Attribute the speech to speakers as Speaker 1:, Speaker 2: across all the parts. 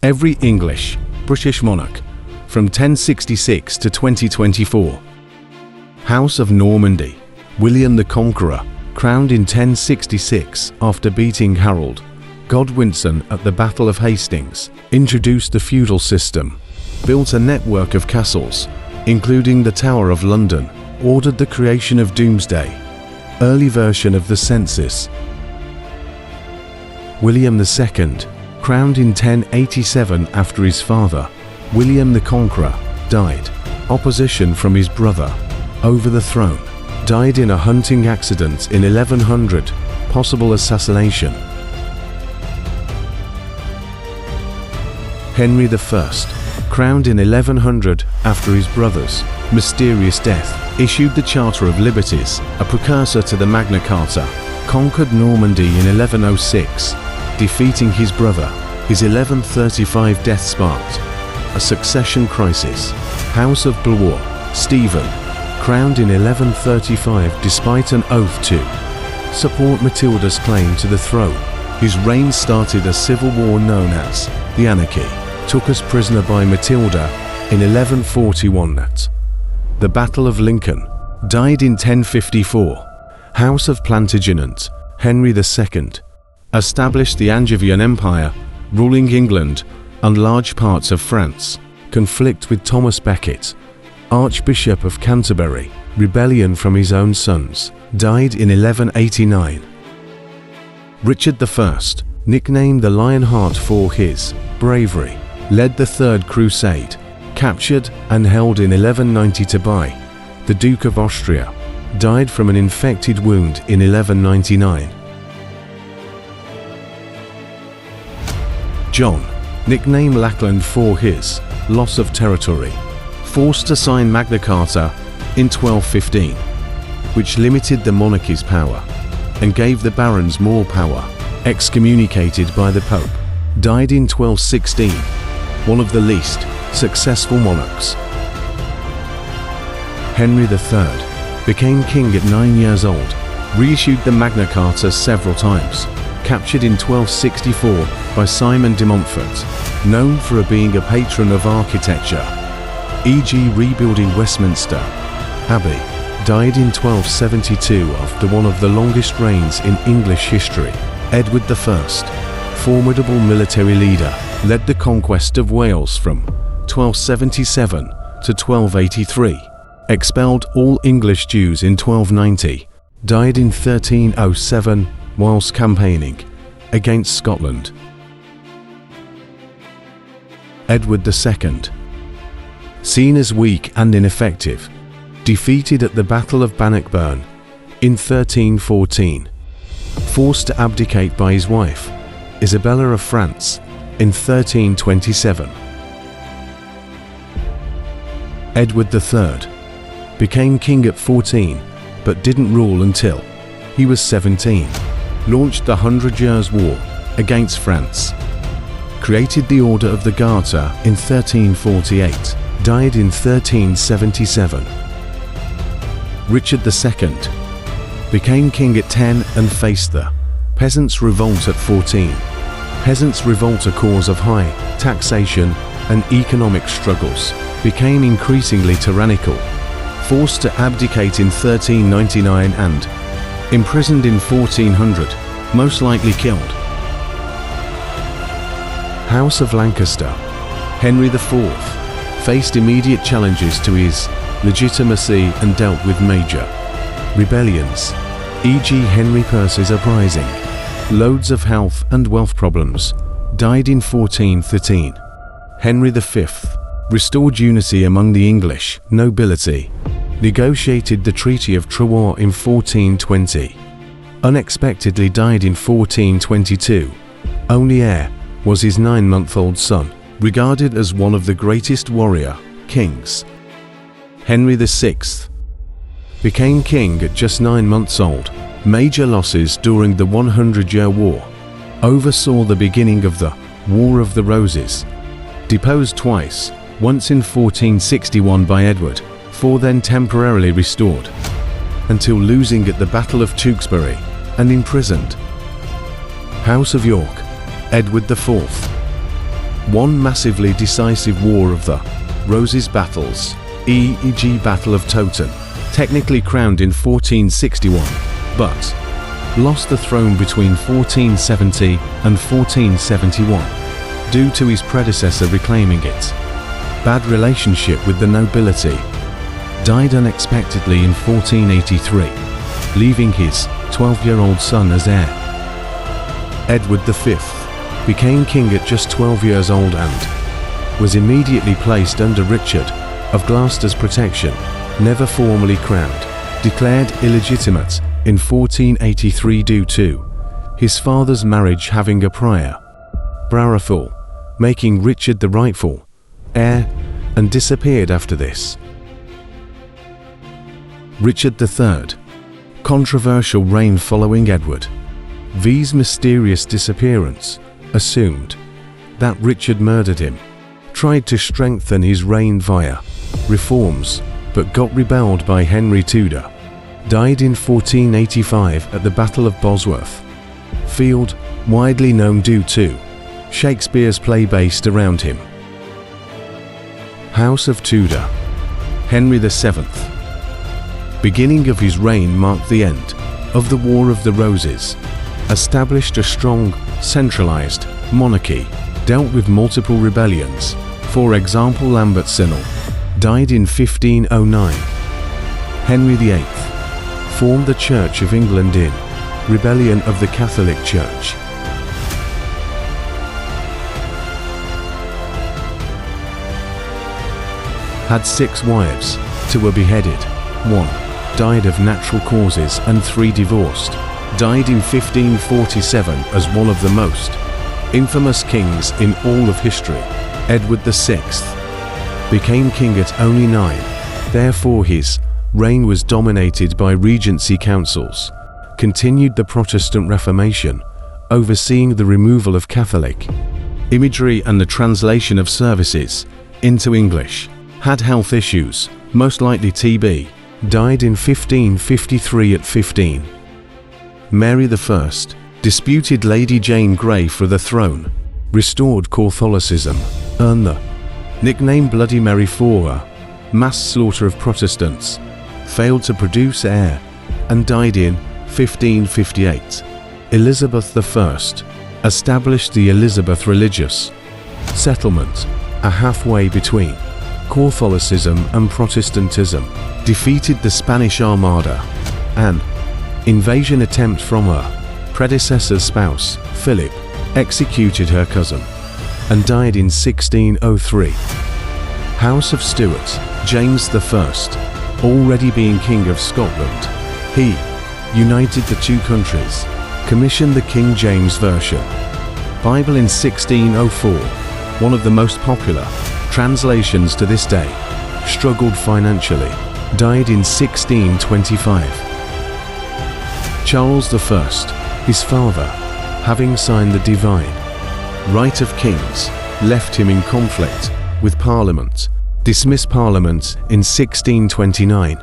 Speaker 1: every English, British monarch, from 1066 to 2024. House of Normandy, William the Conqueror, crowned in 1066 after beating Harold Godwinson at the Battle of Hastings, introduced the feudal system, built a network of castles, including the Tower of London, ordered the creation of Doomsday, early version of the census. William II, crowned in 1087 after his father, William the Conqueror, died. Opposition from his brother over the throne. Died in a hunting accident in 1100, possible assassination. Henry I, crowned in 1100 after his brother's mysterious death, issued the Charter of Liberties, a precursor to the Magna Carta, conquered Normandy in 1106, defeating his brother. His 1135 death sparked a succession crisis. House of Blois, Stephen, crowned in 1135 despite an oath to support Matilda's claim to the throne. His reign started a civil war known as the Anarchy. Took as prisoner by Matilda in 1141 at the Battle of Lincoln. Died in 1054. House of Plantagenet, Henry II, established the Angevin Empire, ruling England and large parts of France. Conflict with Thomas Becket, Archbishop of Canterbury. Rebellion from his own sons. Died in 1189. Richard I, nicknamed the Lionheart for his bravery, led the Third Crusade, captured and held in 1192 by the Duke of Austria. Died from an infected wound in 1199. John, nicknamed Lackland for his loss of territory, forced to sign Magna Carta in 1215, which limited the monarchy's power and gave the barons more power. Excommunicated by the Pope. Died in 1216, one of the least successful monarchs. Henry III became king at 9 years old, reissued the Magna Carta several times, captured in 1264 by Simon de Montfort, known for being a patron of architecture, e.g. rebuilding Westminster Abbey. Died in 1272 after one of the longest reigns in English history. Edward I, formidable military leader, led the conquest of Wales from 1277 to 1283, expelled all English Jews in 1290, died in 1307 whilst campaigning against Scotland. Edward II, seen as weak and ineffective, defeated at the Battle of Bannockburn in 1314, forced to abdicate by his wife, Isabella of France, in 1327. Edward III became king at 14, but didn't rule until he was 17. Launched the 100 Years' War against France. Created the Order of the Garter in 1348. Died in 1377. Richard II became king at 10 and faced the Peasants' Revolt at 14. Peasants' Revolt, a cause of high taxation and economic struggles, became increasingly tyrannical, forced to abdicate in 1399 and imprisoned in 1400, most likely killed. House of Lancaster, Henry IV, faced immediate challenges to his legitimacy and dealt with major rebellions, e.g. Henry Percy's uprising, loads of health and wealth problems. Died in 1413. Henry V restored unity among the English nobility, negotiated the Treaty of Troyes in 1420. Unexpectedly died in 1422. Only heir was his 9-month-old son, regarded as one of the greatest warrior kings. Henry VI became king at just 9 months old. Major losses during the 100-Year War. Oversaw the beginning of the War of the Roses. Deposed twice, once in 1461 by Edward IV, then temporarily restored, until losing at the Battle of Tewkesbury and imprisoned. House of York, Edward IV One massively decisive war of the Roses battles, e.g. Battle of Toten, technically crowned in 1461, but lost the throne between 1470 and 1471 due to his predecessor reclaiming it. Bad relationship with the nobility. Died unexpectedly in 1483, leaving his 12-year-old son as heir. Edward V became king at just 12 years old and was immediately placed under Richard of Gloucester's protection, never formally crowned, declared illegitimate in 1483 due to his father's marriage having a prior betrothal, making Richard the rightful heir, and disappeared after this. Richard III. Controversial reign following Edward V's mysterious disappearance. Assumed that Richard murdered him. Tried to strengthen his reign via reforms, but got rebelled by Henry Tudor. Died in 1485 at the Battle of Bosworth. Field, widely known due to Shakespeare's play based around him. House of Tudor. Henry VII. Beginning of his reign marked the end of the War of the Roses. Established a strong, centralized monarchy, dealt with multiple rebellions, for example Lambert Simnel. Died in 1509. Henry VIII. Formed the Church of England in rebellion of the Catholic Church. Had 6 wives, 2 were beheaded, 1 died of natural causes and 3 divorced. Died in 1547 as one of the most infamous kings in all of history. Edward VI. Became king at only 9, therefore his reign was dominated by regency councils. Continued the Protestant Reformation, overseeing the removal of Catholic imagery and the translation of services into English. Had health issues, most likely TB. Died in 1553 at 15. Mary I. Disputed Lady Jane Grey for the throne. Restored Catholicism. Earned the nickname Bloody Mary for her mass slaughter of Protestants. Failed to produce heir, and died in 1558. Elizabeth I. Established the Elizabeth religious settlement, a halfway between Catholicism and Protestantism. Defeated the Spanish Armada. An invasion attempt from her predecessor's spouse, Philip, executed her cousin, and died in 1603. House of Stuart. James I. Already being King of Scotland, he united the 2 countries, commissioned the King James Version Bible in 1604, one of the most popular translations to this day. Struggled financially. Died in 1625. Charles I. His father, having signed the divine right of kings, left him in conflict with Parliament. Dismissed Parliament in 1629.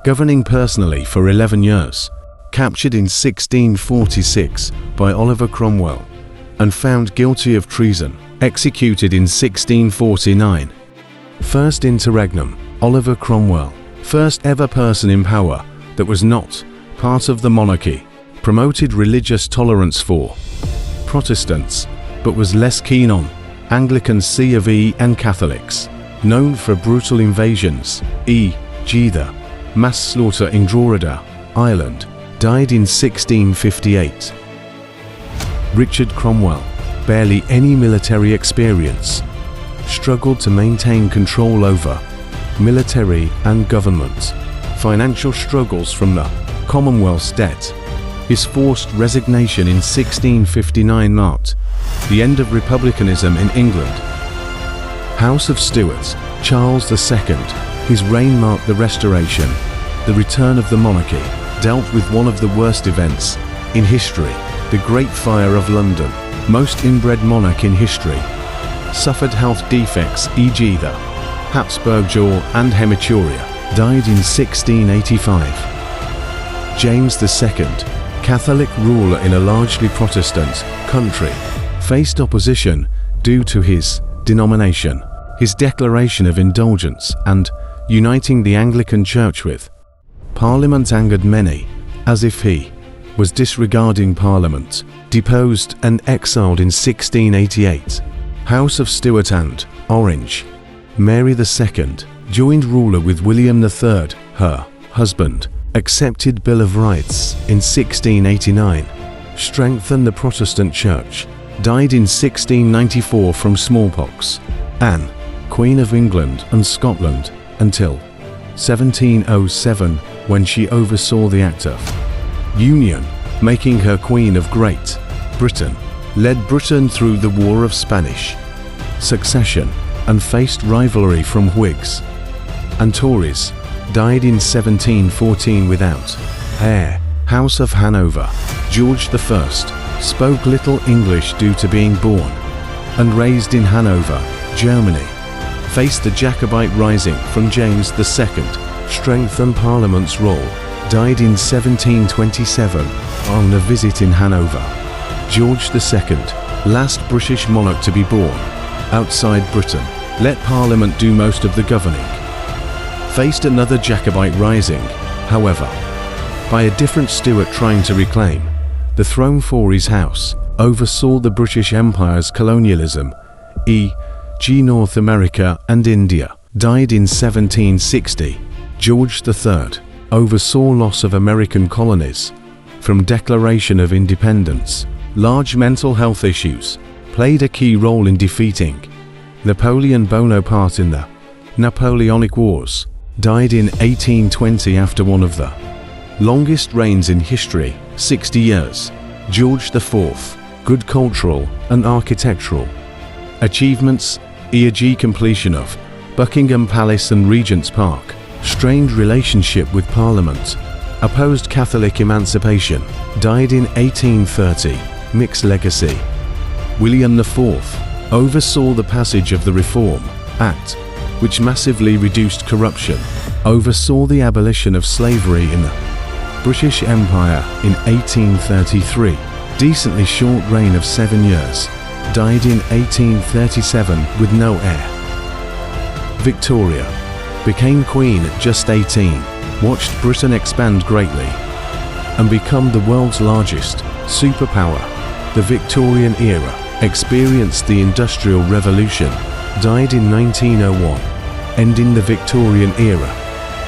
Speaker 1: Governing personally for 11 years. Captured in 1646 by Oliver Cromwell and found guilty of treason. Executed in 1649. First interregnum. Oliver Cromwell. First ever person in power that was not part of the monarchy. Promoted religious tolerance for Protestants, but was less keen on Anglican C of E and Catholics. Known for brutal invasions, e.g. the mass slaughter in Drogheda, Ireland. Died in 1658. Richard Cromwell. Barely any military experience. Struggled to maintain control over military and government. Financial struggles from the Commonwealth's debt. His forced resignation in 1659 marked the end of republicanism in England. House of Stuart. Charles II. His reign marked the restoration, the return of the monarchy. Dealt with one of the worst events in history, the Great Fire of London. Most inbred monarch in history. Suffered health defects, e.g. the Habsburg jaw and hematuria. Died in 1685. James II. Catholic ruler in a largely Protestant country. Faced opposition due to his denomination, his declaration of indulgence, and uniting the Anglican Church with Parliament angered many, as if he was disregarding Parliament, deposed and exiled in 1688. House of Stuart and Orange. Mary II, joined ruler with William III, her husband, accepted Bill of Rights in 1689, strengthened the Protestant Church, died in 1694 from smallpox. Anne, Queen of England and Scotland, until 1707, when she oversaw the Act of Union, making her Queen of Great Britain, led Britain through the War of Spanish Succession, and faced rivalry from Whigs and Tories, died in 1714 without heir. House of Hanover. George I spoke little English due to being born and raised in Hanover, Germany. Faced the Jacobite rising from James II, strengthened Parliament's role, died in 1727 on a visit in Hanover. George II, last British monarch to be born outside Britain, let Parliament do most of the governing. Faced another Jacobite rising, however, by a different Stuart trying to reclaim the throne for his house, oversaw the British Empire's colonialism, e.g. North America and India, died in 1760. George III oversaw loss of American colonies from Declaration of Independence. Large mental health issues played a key role in defeating Napoleon Bonaparte in the Napoleonic Wars, died in 1820 after one of the longest reigns in history, 60 years. George IV, good cultural and architectural achievements, e.g. completion of Buckingham Palace and Regent's Park, strained relationship with Parliament, opposed Catholic emancipation, died in 1830, mixed legacy. William IV oversaw the passage of the Reform Act, which massively reduced corruption, oversaw the abolition of slavery in the British Empire in 1833, decently short reign of 7 years, died in 1837 with no heir. Victoria became Queen at just 18, watched Britain expand greatly, and become the world's largest superpower. The Victorian era experienced the Industrial Revolution, died in 1901, ending the Victorian era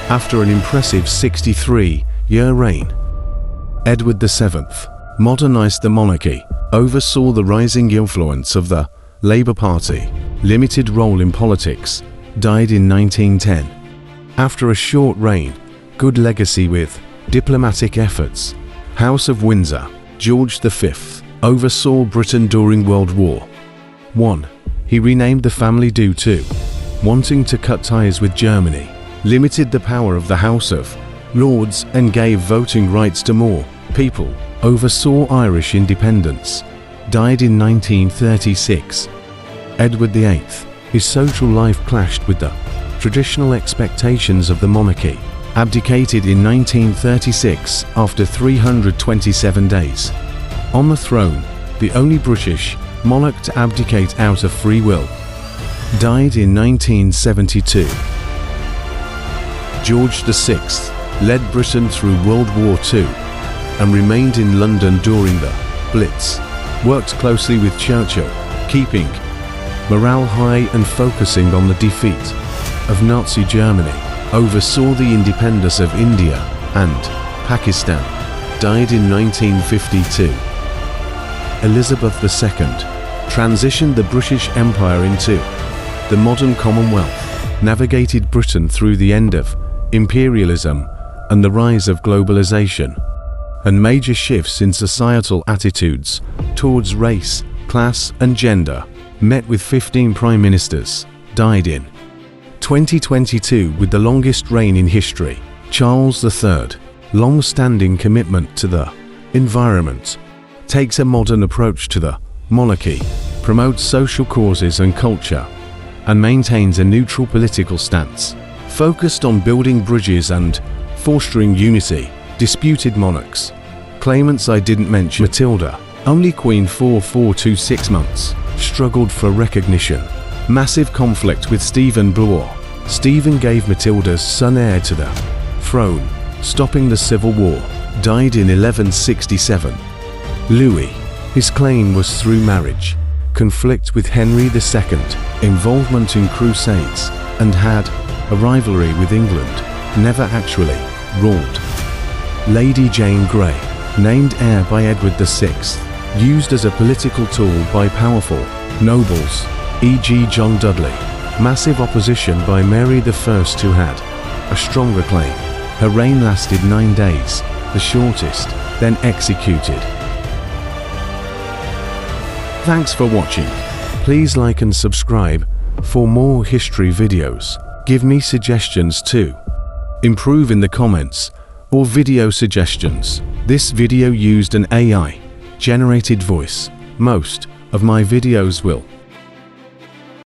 Speaker 1: after an impressive 63-year reign. Edward VII modernized the monarchy, oversaw the rising influence of the Labour Party, limited role in politics, died in 1910. After a short reign, good legacy with diplomatic efforts. House of Windsor. George V oversaw Britain during World War I. He renamed the family due to wanting to cut ties with Germany, limited the power of the House of Lords and gave voting rights to more people, oversaw Irish independence, died in 1936. Edward VIII. His social life clashed with the traditional expectations of the monarchy, abdicated in 1936 after 327 days. On the throne, the only British monarch to abdicate out of free will, died in 1972. George VI led Britain through World War II and remained in London during the Blitz, worked closely with Churchill, keeping morale high and focusing on the defeat of Nazi Germany, oversaw the independence of India and Pakistan, died in 1952. Elizabeth II transitioned the British Empire into the modern Commonwealth, navigated Britain through the end of imperialism and the rise of globalization, and major shifts in societal attitudes towards race, class and gender, met with 15 prime ministers, died in 2022 with the longest reign in history. Charles III, long-standing commitment to the environment, takes a modern approach to the monarchy, promotes social causes and culture, and maintains a neutral political stance, focused on building bridges and fostering unity. Disputed monarchs. Claimants I didn't mention. Matilda, only queen for 4 to 6 months, struggled for recognition. Massive conflict with Stephen Blois. Stephen gave Matilda's son heir to the throne, stopping the civil war. Died in 1167. Louis. His claim was through marriage. Conflict with Henry II. Involvement in crusades. And had a rivalry with England. Never actually ruled. Lady Jane Grey. Named heir by Edward VI. Used as a political tool by powerful nobles, e.g. John Dudley. Massive opposition by Mary I, who had a stronger claim. Her reign lasted 9 days, the shortest, then executed. Thanks for watching. Please like and subscribe for more history videos. Give me suggestions to improve in the comments or video suggestions. This video used an AI generated voice. Most of my videos will